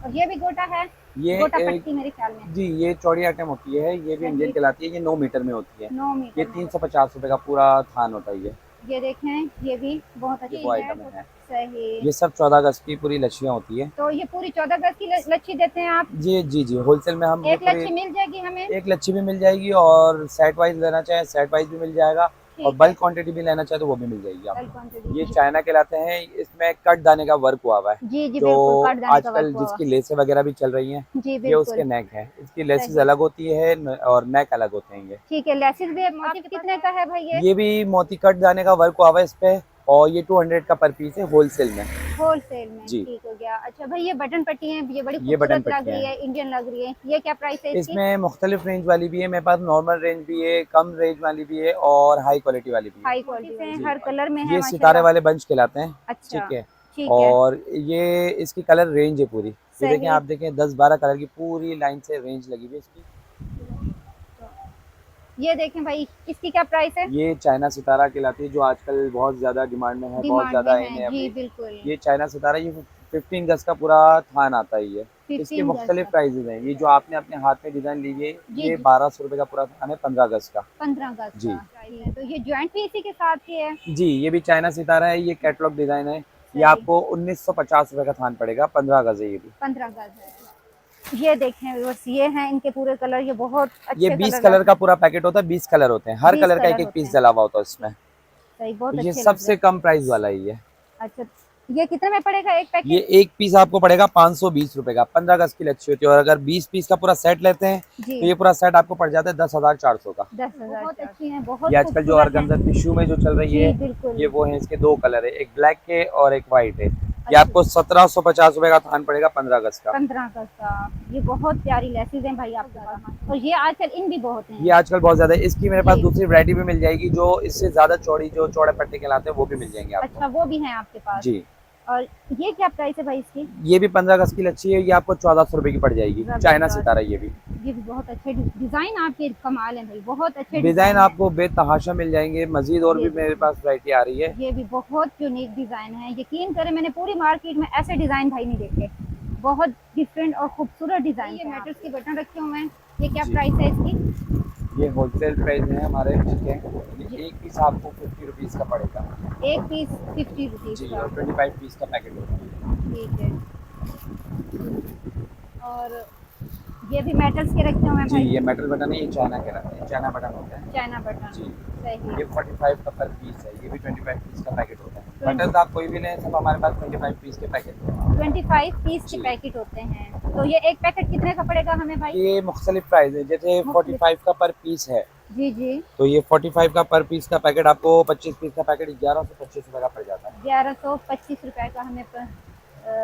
और ये भी गोटा है? ये गोटा पट्टी मेरे ख्याल में। जी, ये चौड़ी आइटम होती है, ये भी इंडियन सही। कहलाती है, ये 9 मीटर में होती है। 9 मीटर ये में होता 350 रुपए का पूरा थान होता है ये। है। ये देखें, ये भी बहुत ये अच्छी वो है। आइटम है। सही। ये सब 14 गज की पूरी लच्छियाँ होती है। तो ये पूरी 14 गज की लच्छी देते हैं आप? जी, जी, जी, होलसेल में हम ये एक पूरी लच्छी मिल जाएगी हमें? एक लच्छी भी मिल जाएगी और सेट वाइज़ लेना चाहें सेट वाइज़ भी मिल जाएगा और ठीक है। बल्क क्वांटिटी भी लेना चाहें तो वो भी मिल जाएगी बल्क आपको। ये क्वांटिटी। चाइना कहलाते हैं, इसमें कट दाने का वर्क हुआ हुआ है, जी जी, जो बिल्कुल काट दाने का वर्क आजकल हुआ हुआ। जिसकी लेसें वगैरह भी चल रही हैं, जी ये बिल्कुल। उसके नेक हैं। इसकी लेसेस सही। अलग होती है न और नेक अलग होते हैं ये। ठीक है, लेसिस भी मोटिव कितने का है भाई ये? ये भी मोती कट दाने का वर्क हुआ हुआ है इस पे और ये 200 का पर पीस है होलसेल में। होलसेल में, जी, ठीक हो गया। अच्छा भाई, ये बटन पट्टी है, ये बड़ी ये बटन खूबसूरत लग पट्टियाँ रही हैं। है, इंडियन लग रही है। ये क्या प्राइस है इसकी? इसमें मुख्तलिफ रेंज वाली भी है, मेरे पास नॉर्मल रेंज भी है, कम रेंज वाली भी है और हाई क्वालिटी वाली भी है। हाई क्वालिटी से जी, हर कलर में है ये सितारे माशाल्लाह। वाले बंच कहलाते हैं, अच्छा। ठीक है? ठीक है। और ये इसकी कलर रेंज है पूरी। ये देखें, सही। आप देखें 10-12 कलर की पूरी लाइन से रेंज लगी हुई है इसकी। ये देखें भाई, इसकी क्या प्राइस है? ये चाइना सितारा कहलाती है, जो आजकल बहुत ज़्यादा डिमांड में है, बहुत डिमांड में ज़्यादा है इन है जी अभी। बिल्कुल। ये चाइना सितारा, ये 15 गज का पूरा थान आता है ये। इसके 15 गज मुख्तलिफ का। प्राइजेज़ हैं। ये जो आपने अपने हाथ में डिज़ाइन ली है, जी ये जी। 1200 रुपए का पूरा थान है 15 गज का। 15 गज जी। का ठीक है। तो ये ज्वाइंट भी इसी के साथ ही है? जी, ये भी चाइना सितारा है, ये कैटलॉग डिज़ाइन है। ये सही। आपको 1950 रुपए का थान पड़ेगा, 15 गज है ये भी। 15 गज है। ये देखें बस, ये हैं इनके पूरे कलर, ये बहुत ये अच्छे 20 कलर कलर लग का रहे पूरा पैकेट होता है, 20 कलर होते हैं। हर हैं। 20 कलर का कलर एक-एक होते पीस हैं। डला हुआ होता है उसमें। सही, बहुत ये अच्छे लग रहे सबसे हैं। कम प्राइस वाला ही है। अच्छा, ये कितने में पड़ेगा एक ये पैकेट? एक पीस आपको पड़ेगा 520 रुपए का, 15 गज की लच्छी होती है और अगर 20 पीस का पूरा सेट लेते हैं, जी। तो ये पूरा सेट आपको पड़ जाता है 10,400 का। 10,000। बहुत अच्छी हैं, बहुत ये आजकल जो खूबसूरत हैं। ऑर्गेन्जा टिश्यू में जो चल रही जी है, बिल्कुल। ये वो है, इसके 2 कलर है, एक ब्लैक है और एक व्हाइट है। ये अच्छा। आपको 1750 रुपए का थान पड़ेगा 15 गज का। 15 गज का। ये बहुत प्यारी लेसेस हैं भाई आपके पास, और ये आजकल इन भी बहुत ये हैं। आजकल बहुत ज़्यादा है। इसकी मेरे पास जी। दूसरी वैरायटी भी मिल जाएगी, जो इससे ज़्यादा चौड़ी, जो चौड़े पट्टे कहलाते हैं, वो भी मिल जाएंगे आपको। अच्छा, वो भी हैं आपके पास? जी। और ये क्या प्राइस है भाई इसकी? ये भी 15 गज की लच्छी है, ये आपको 1400 रुपए की पड़ जाएगी, चाइना जबरदस्त। सितारा ये भी। ये भी बहुत अच्छे डिजाइन आपके कमाल हैं भाई, बहुत अच्छे डिज़ाइन डिजाइन है। आपको बेतहाशा मिल जाएंगे, मज़ीद और ये भी मेरे पास वैरायटी आ रही है। ये भी बहुत यूनिक डिजाइन है, यकीन करें मैंने पूरी मार्केट में ऐसे डिजाइन भाई नहीं देखे। बहुत डिफरेंट और खूबसूरत डिजाइन। ये मेटल्स के बटन रखे हुए हैं, ये क्या जी, प्राइस है इसकी? ये होलसेल प्राइस है हमारे, ठीक है? जी। ये एक पीस आपको 50 रुपीज़ का पड़ेगा। एक पीस 50 रुपीज जी, का। और 25 पीस का पैकेट होता है। ठीक है। और ये भी मेटल्स के रखे हुए हैं जी, भाई? ये मेटल बटन है, ये चाइना कहलाते हैं, चाइना बटन होते हैं। China button. जी, सही। ये 45 का पर पीस है, ये भी 25 पीस का पैकेट होता है। 20 बटन्स आप कोई भी लें, सब हमारे पास 25 पीस के पैकेट हैं। 25 पीस के जी, पैकेट होते हैं। तो ये एक पैकेट कितने का पड़ेगा हमें भाई? ये मुख्तलिफ प्राइस है, जैसे मुख्तलिफ। 45 का पर पीस है, जी जी। तो ये 45 का पर पीस का पैकेट आपको 25 पीस का पैकेट 1125 रुपए का पड़ जाता है। 1125 रुपए का हमें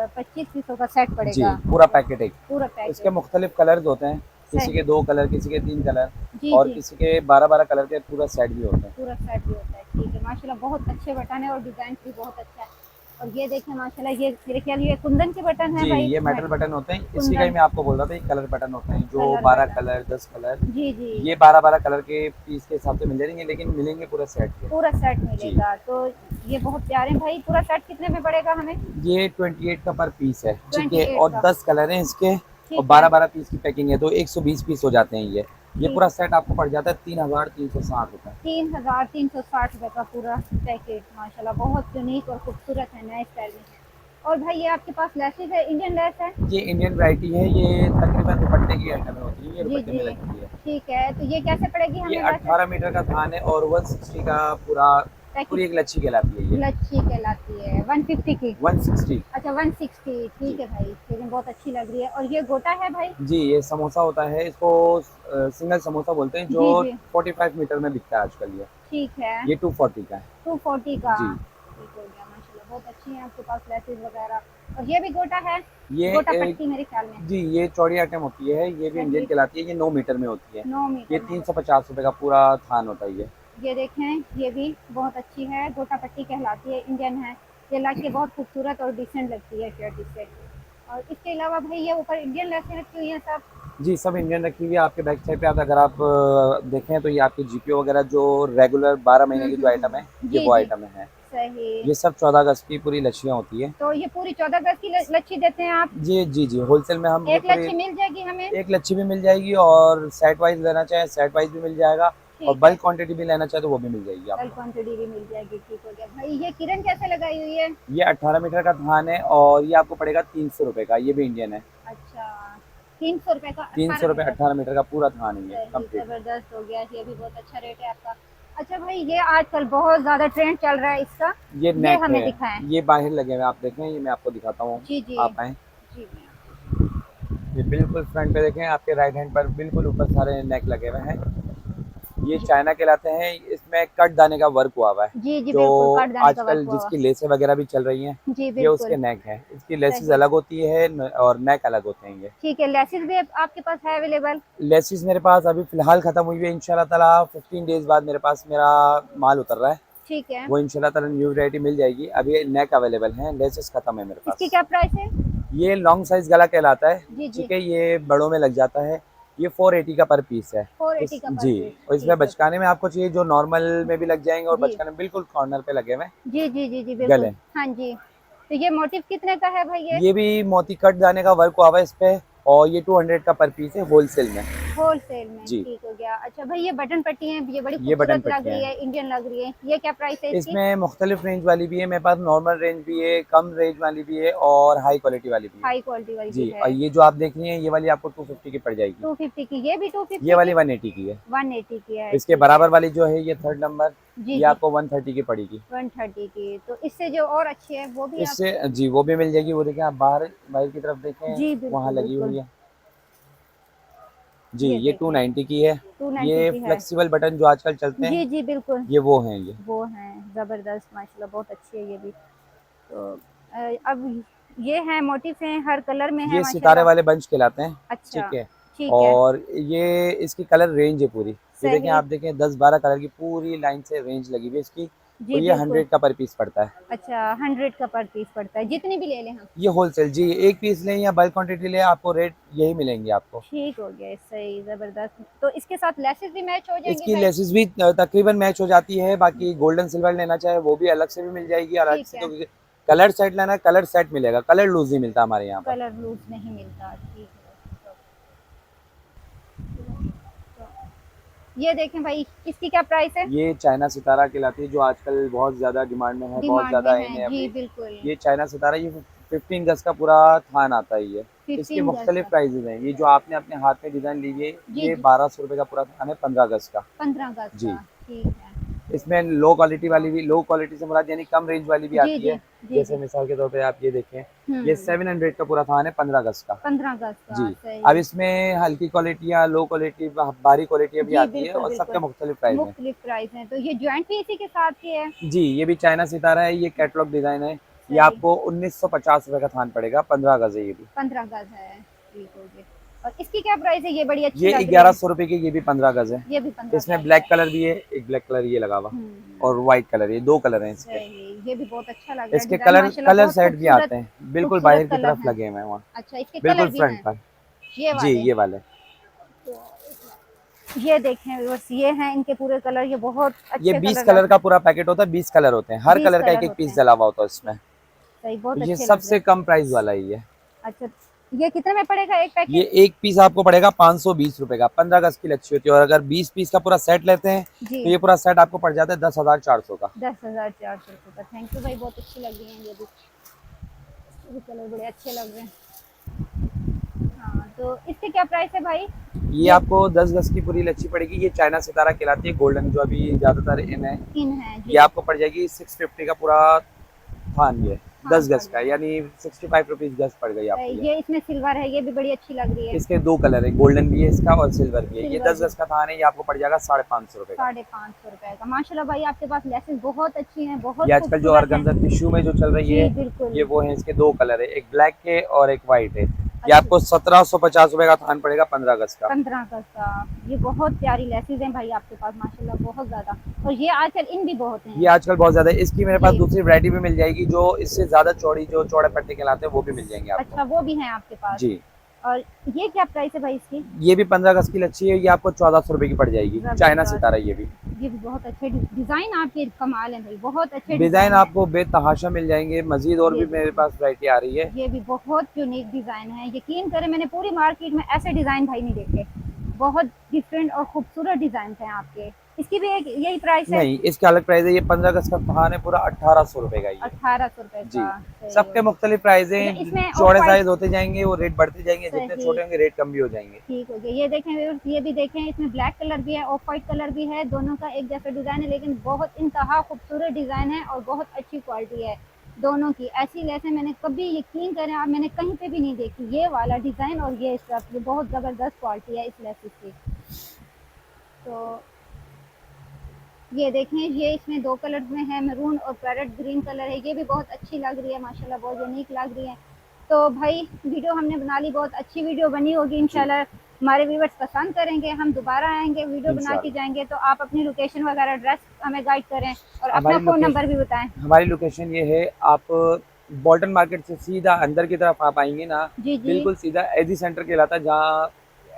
25 पीसों का सेट जी, पड़ेगा। पूरा पैकेट एक। पूरा इसके पैकेट। मुख्तलिफ कलर्स होते हैं, किसी सही। के 2 कलर, किसी के 3 कलर जी और जी। किसी के 12-12 कलर के पूरा सेट भी होता है। पूरा सेट भी होता है, ठीक है। माशाल्लाह बहुत अच्छे बटन है और डिजाइन भी बहुत अच्छा है। और ये देखें माशाल्लाह, ये मेरे ख्याल ये कुंदन के बटन है जी, भाई। ये मेटल बटन होते हैं, इसी का ही कुंदन। मैं आपको बोल रहा था, ये कलर बटन होते हैं, जो कलर 12 बटन। कलर, 10 कलर, जी जी। ये 12-12 कलर के पीस के हिसाब से मिल जाएंगे, लेकिन मिलेंगे पूरा सेट के। पूरा सेट जी, मिलेगा तो ये बहुत प्यारे हैं भाई। पूरा सेट कितने में पड़ेगा हमें? ये 28 का पर पीस है, ठीक है? 28 और का। 10 कलर हैं इसके और ठीक है। 12-12 पीस की पैकिंग है, तो 120 पीस हो जाते हैं ये ठीक। पूरा सेट आपको पड़ जाता है 3,360 रुपये। 3,360 रुपए का पूरा पैकेट। माशाल्लाह बहुत यूनिक और खूबसूरत है, नए स्टाइल में है। और भाई ये आपके पास लेसेस है, इंडियन लेस है? ये इंडियन वैरायटी है, ये तकरीबन दुपट्टे की आइटम होती है, ये जी दुपट्टे में जी। लगती है। ठीक है, तो ये कैसे पड़ेगी ये हमें वैसे? 18 मीटर का थान है और 160 का पूरा, पैकेट। पूरी एक लच्छी कहलाती है ये। लच्छी कहलाती है 150 की? 160। अच्छा 160, ठीक जी, है भाई। लेकिन बहुत अच्छी लग रही है। और ये गोटा है भाई? जी, ये समोसा होता है, इसको सिंगल समोसा बोलते हैं, जो जी जी। 45 मीटर में बिकता है आजकल ठीक है। ये 240 का है। 240 का। जी, ठीक हो गया माशाल्लाह, बहुत अच्छी है आपके पास लेसेस वगैरह। और ये भी गोटा है? ये गोटा पट्टी मेरे ख्याल में। जी, ये चौड़ी आइटम होती है, ये भी इंडियन सही। कहलाती है, ये 9 मीटर में होती है। 9 ये मीटर में होता 350 रुपए का पूरा थान होता है ये। है। ये देखें, ये भी बहुत अच्छी है, गोटा पट्टी कहलाती है, इंडियन है। ये लग के बहुत खूबसूरत और डिसेंट लगती है शर्ट इससे। और इसके अलावा भाई ये ऊपर इंडियन लेसें रखी हुई हैं सब? जी, सब इंडियन रखी हुई है। आपके बैक साइड पे आप अगर आप देखें, तो ये आपकी जीपीओ वगैरह जो रेगुलर 12 महीने की जो आइटम है, ये जी वो जी। आइटम है। सही। ये सब 14 गज की पूरी लच्छियाँ होती है। तो ये पूरी 14 गज की लच्छी देते हैं आप? जी जी जी, होलसेल में हम ये एक पूरी लच्छी मिल जाएगी हमें? एक लच्छी भी मिल जाएगी, और सेट वाइज लेना चाहे सेट वाइज भी मिल जाएगा, और ठीक है, बल्क क्वांटिटी भी लेना चाहे तो वो भी मिल जाएगी कल आपको। क्वांटिटी भी मिल जाएगी। ठीक हो गया भाई। ये किरण कैसे लगाई हुई है? ये 18 मीटर का थान है, और ये आपको पड़ेगा 300 रुपये का। ये भी इंडियन है। अच्छा, 300 रुपए का 300 18 रुपये मीटर। 18 मीटर का पूरा थान है ये सही, कंप्लीट। जबरदस्त हो गया। ये भी बहुत अच्छा रेट है आपका। अच्छा भाई, ये आजकल बहुत ज्यादा ट्रेंड चल रहा है इसका, ये ये नेक हमें है, दिखाएं। ये बाहर लगे हुए हैं, आप देखें, ये मैं आपको दिखाता हूँ। जी जी आप आए, जी। ये बिल्कुल फ्रंट पे देखें, आपके राइट हैंड पर बिल्कुल ऊपर सारे नेक लगे हुए हैं। ये जी चाइना कहलाते हैं। इसमें कट दाने का वर्क हुआ हुआ है, जी जी जो बिल्कुल, काट दाने का वर्क आजकल हुआ हुआ। जिसकी लेसें वगैरह भी चल रही हैं, जी ये उसके बिल्कुल। नेक हैं। इसकी लेसेस सही, अलग होती है और नेक अलग होते हैं। ये ठीक है। लेसिस भी आपके पास है अवेलेबल? लेसिस मेरे पास अभी फ़िलहाल ख़त्म हुई है। इंशाल्लाह ताला 15 डेज़ बाद मेरे पास मेरा माल उतर रहा है, ठीक है। वो इंशाल्लाह ताला न्यू वैरायटी मिल जाएगी। अभी नेक अवेलेबल हैं, लेसिस ख़त्म है मेरे इसकी पास। क्या प्राइस है? ये लॉन्ग साइज़ गला कहलाता है, जी जी। ठीक है, ये बड़ों में लग जाता है। ये 480 का पर पीस है। 480 इस का पर जी, पीस। और इसमें ठीक है। बचकाने में आपको चाहिए जो नॉर्मल में भी लग जाएँगे, और जी बचकाने में बिल्कुल कॉर्नर पे लगे हुए हैं जी जी जी जी बिल्कुल। गले। हाँ जी। तो ये मोटिव कितने का है भाई ये? ये भी मोती कट दाने का वर्क हुआ हुआ है इस पे, और ये 200 का पर पीस है होलसेल में। होलसेल में। जी, ठीक हो गया। अच्छा भाई, ये बटन पट्टी है, ये बड़ी ये बटन खूबसूरत लग पट्टियाँ रही हैं। है, इंडियन लग रही है। ये क्या प्राइस है इसकी? इसमें मुख्तलिफ रेंज वाली भी है मेरे पास, नॉर्मल रेंज भी है, कम रेंज वाली भी है, और हाई क्वालिटी वाली भी है। हाई क्वालिटी वाली भी जी, है। और ये जो आप देख रही हैं, ये वाली आपको 250 की पड़ जाएगी। 250 की? ये भी ये 250 वाली की? 180 की है। 180 की है। इसके ठीक है। बराबर वाली जो है, ये थर्ड नंबर, जी ये जी। आपको 130 की पड़ेगी। 130 की? तो इससे जो और अच्छी है वो भी आप? इससे जी वो भी मिल जाएगी। वो देखें, आप बाहर बाहर की तरफ देखें, जी वहाँ बिल्कुल लगी बिल्कुल। हुई है। जी, ये ये देखें, 290 की है। 290 ये की है। फ्लेक्सिबल बटन जो आजकल चलते जी हैं, जी बिल्कुल। ये वो हैं ये। वो हैं, ज़बरदस्त, माशाल्लाह बहुत अच्छी है ये भी। तो अब ये हैं, मोटिफ हैं, हर कलर में है ये सितारे माशाल्लाह। वाले बंच कहलाते हैं, अच्छा, ठीक है। ठीक है। और ये इसकी कलर रेंज है पूरी। ये देखें, सही। आप देखें 10-12 कलर की पूरी लाइन से रेंज लगी हुई है इसकी, जी और ये बिल्कुल। 100 का पर पीस पड़ता है। अच्छा, 100 का पर पीस पड़ता है, जितनी भी ले लें हम? ये होलसेल जी, एक पीस लें या बल्क क्वांटिटी लें, आपको रेट यही मिलेंगे आपको। ठीक हो गया, सही, ज़बरदस्त। तो इसके साथ लेसेस भी मैच हो जाएंगी इसकी भाई? लेसेस भी तकरीबन मैच हो जाती है। बाकी गोल्डन सिल्वर लेना चाहे वो भी अलग से भी मिल जाएगी, अलग ठीक से है। तो कलर सेट लेना है, कलर सेट मिलेगा, कलर लूज नहीं मिलता हमारे यहाँ पर। कलर लूज नहीं मिलता। ठीक है। तो ये देखें भाई, इसकी क्या प्राइस है? ये चाइना सितारा कहलाती है, जो आजकल बहुत ज़्यादा डिमांड में है, बहुत डिमांड में ज़्यादा इन है है जी अभी। बिल्कुल। ये चाइना सितारा, ये 15 गज का पूरा थान आता है ये। इसके 15 गज मुख्तलिफ का? प्राइजेज हैं। ये जो आपने अपने हाथ में डिज़ाइन ली है, जी ये जी। 1200 रुपये का पूरा थान है, 15 गज का। 15 गज जी, का? ठीक है। इसमें लो क्वालिटी वाली भी, लो क्वालिटी से मुराद यानी कम रेंज वाली भी जी आती जी है। जी जैसे जी। मिसाल के तौर पे आप ये देखें, ये हम्म। 700 का पूरा थान है, 15 गज का। 15 गज का? जी, अब सही। इसमें हल्की क्वालिटी या लो क्वालिटी, भारी क्वालिटी भी जी आती है, बिल्कुल और सबके बिल्कुल। मुख्तलिफ प्राइस हैं। मुख्तलिफ प्राइस हैं। तो ये जॉइंट भी इसी के साथ ही है? जी, ये भी चाइना सितारा है, ये कैटलॉग डिज़ाइन है। ये सही। आपको 1950 रुपये का थान पड़ेगा, 15 गज है ये भी। 15 गज है? ठीक हो गया। और इसकी क्या प्राइस है? ये बड़ी अच्छी ये लग रही है। 1100 रुपये की, ये भी 15 गज है। ये भी 15 इसमें गज ब्लैक है? कलर भी है, एक ब्लैक कलर ये लगा हुआ, हम्म। और वाइट कलर, ये 2 कलर हैं इसके। सही, ये भी बहुत अच्छा लग रहा है। इसके डिजाइन कलर माशाल्लाह कलर बहुत सेट भी खूबसूरत, आते हैं, बिल्कुल खूबसूरत बाहर की कलर तरफ हैं। लगे हुए हैं वहाँ, अच्छा, इसके बिल्कुल कलर भी फ्रंट हैं? पर। ये जी, वाले? ये वाले। ये देखें बस, ये हैं इनके पूरे कलर, ये बहुत ये अच्छे 20 कलर कलर लग। का पूरा पैकेट होता है, 20 कलर होते हैं, हर 20 कलर का एक कलर एक होते पीस हैं? डला हुआ होता है इसमें। सही, बहुत ये अच्छे लग रहे सबसे हैं। कम प्राइस वाला ही है। अच्छा, ये कितने में पड़ेगा एक ये पैकेट? एक पीस आपको पड़ेगा 520 रुपए का, 15 गज की लच्छी होती है, और अगर 20 पीस का पूरा सेट लेते हैं, जी, तो ये पूरा सेट आपको पड़ जाता है 10,400 का। 10,400 रुपये का। थैंक यू भाई, बहुत अच्छी लग रही हैं ये भी कलर बड़े अच्छे लग रहे हैं। हाँ, तो इसके क्या प्राइस है भाई? ये आपको 10 गज की पूरी लच्छी पड़ेगी। ये चाइना सितारा कहलाती है, गोल्डन जो अभी ज्यादातर इन है। इन है ये जी। आपको पड़ जाएगी 650 का पूरा थान, ये हाँ, 10 पड़ गज का, जाएगा। यानी 65 रुपीज गज पड़ गई आपको सही, ये। ये इसमें सिल्वर है, ये भी बड़ी अच्छी लग रही है। इसके 2 कलर है, गोल्डन भी है इसका और सिल्वर भी है। ये सिल्वर 10 भी। गज का थान है, ये आपको पड़ जाएगा 550 रुपए का। 550 रुपए का। माशाल्लाह भाई, आपके पास लेसेस बहुत अच्छी हैं, बहुत ये आजकल जो खूबसूरत हैं। ऑर्गेन्जा टिश्यू में जो चल रही जी है, बिल्कुल। ये वो है। इसके 2 कलर है, एक ब्लैक के और एक व्हाइट है। ये अच्छा, आपको 1750 रुपए का थान पड़ेगा, 15 गज का। 15 गज का। ये बहुत प्यारी लेसेस हैं भाई आपके पास, माशाल्लाह बहुत ज्यादा। और ये आजकल इन भी बहुत हैं। ये आजकल बहुत ज्यादा है। इसकी मेरे पास जी। दूसरी वैरायटी भी मिल जाएगी, जो इससे ज्यादा चौड़ी, जो चौड़े पट्टे कहलाते हैं, वो भी मिल जाएंगे आपको। अच्छा, वो भी हैं आपके पास? जी, और ये क्या प्राइस है भाई इसकी? ये भी 15 गज की लच्छी है, ये आपको 1400 रुपए की पड़ जाएगी। चाइना जबरदस्त। सितारा ये भी। ये भी बहुत अच्छे डिजाइन आपके कमाल है भाई, बहुत अच्छे डिजाइन डिजाइन है। आपको बेतहाशा मिल जाएंगे, मजीद और ये भी मेरे देखिए, पास वैरायटी आ रही है। ये भी बहुत यूनिक डिजाइन है, यकीन करें मैंने पूरी मार्केट में ऐसे डिजाइन भाई नहीं देखे। बहुत डिफरेंट और खूबसूरत डिजाइन हैं आपके। इसकी भी एक यही प्राइस है? नहीं, इसका अलग प्राइस है। ये 15 गज का थान है पूरा, 1800 रुपए का ये। 1800 रुपए जी, का। सही हो सबके गया। मुख्तलिफ प्राइस अच्छा, हैं। इसमें ऑफ चौड़े वाइट। साइज होते जाएंगे वो रेट बढ़ते जाएंगे, जितने सही। छोटे होंगे रेट कम भी हो जाएंगे। ठीक हो गया। ये देखें व्यूअर्स, ये भी देखें, इसमें ब्लैक कलर भी है, ऑफ वाइट कलर भी है, दोनों का एक जैसा डिजाइन है, लेकिन बहुत इंतहा खूबसूरत डिजाइन है और बहुत अच्छी क्वालिटी है दोनों की। ऐसी लेसें मैंने कभी, यकीन करें आप, मैंने कहीं पे भी नहीं देखी, ये वाला डिजाइन और ये स्टफ, ये बहुत जबरदस्त क्वालिटी है इस लेसेस की। तो ये देखें, ये इसमें दो कलर में है, मैरून और पैरेट ग्रीन कलर है, ये भी बहुत अच्छी लग रही है माशाल्लाह, बहुत यूनिक लग रही है। तो भाई वीडियो हमने बना ली, बहुत अच्छी वीडियो बनी होगी जी, इंशाल्लाह, हमारे व्यूवर्स पसंद करेंगे, हम दोबारा आएंगे वीडियो बना के इंशाल्लाह। जाएंगे। तो आप अपनी लोकेशन वगैरह एड्रेस हमें गाइड करें और अपना हमारी फ़ोन नंबर लोकेशन भी बताएं। हमारी लोकेशन ये है, आप बॉल्टन मार्केट से सीधा अंदर की तरफ आप आएंगे ना, जी जी। बिल्कुल सीधा एजी सेंटर कहलाता है, जहाँ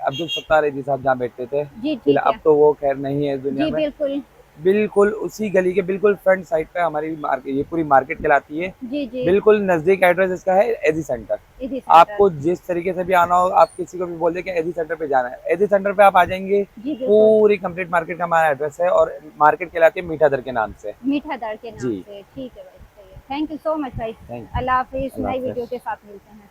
अब्दुल सत्तार एजी साहब जहाँ बैठते थे। जी फिलहाल ठीक अब है। तो वो खैर नहीं है इस दुनिया जी में। बिल्कुल। बिल्कुल उसी गली के बिल्कुल फ्रंट साइड पे हमारी मार्केट, ये पूरी मार्केट कहलाती है। जी जी। बिल्कुल नजदीक एड्रेस इसका है एजी सेंटर। इधी सेंटर। आपको जिस तरीके से भी आना हो, आप किसी को भी बोल दे कि एजी सेंटर पे जाना है, एजी सेंटर पे आप आ जाएंगे। जी बिल्कुल। पूरी कंप्लीट मार्केट का हमारा एड्रेस है, और मार्केट कहलाती है मीठा दर के नाम से। मीठा दर के नाम जी, से। ठीक है भाई, सही है। थैंक यू सो मच भाई। थैंक अल्लाह हाफिज़, अल्लाह नई वीडियो हाफिज। के साथ मिलते हैं।